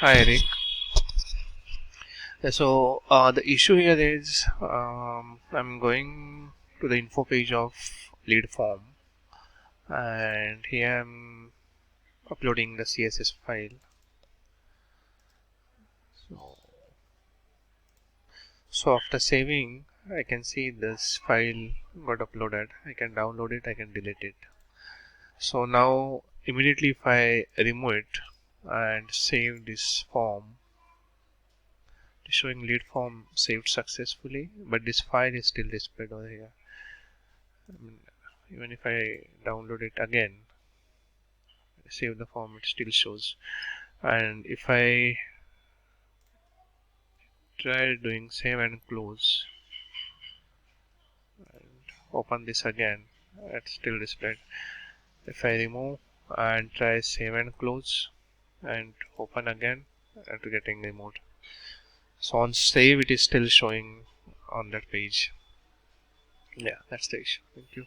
Hi Eric. The issue here is I'm going to the info page of lead form, and here I'm uploading the CSS file. So, so after saving, I can see this file got uploaded. I can download it, I can delete it. So now immediately if I remove it and save this form, showing lead form saved successfully, but this file is still displayed over here. I mean, even if I download it again, save the form, it still shows. And if I try doing save and close and open this again, it's still displayed. If I remove and try save and close and open again, it's getting removed. So on save, it is still showing on that page. Yeah, that's the issue. Thank you.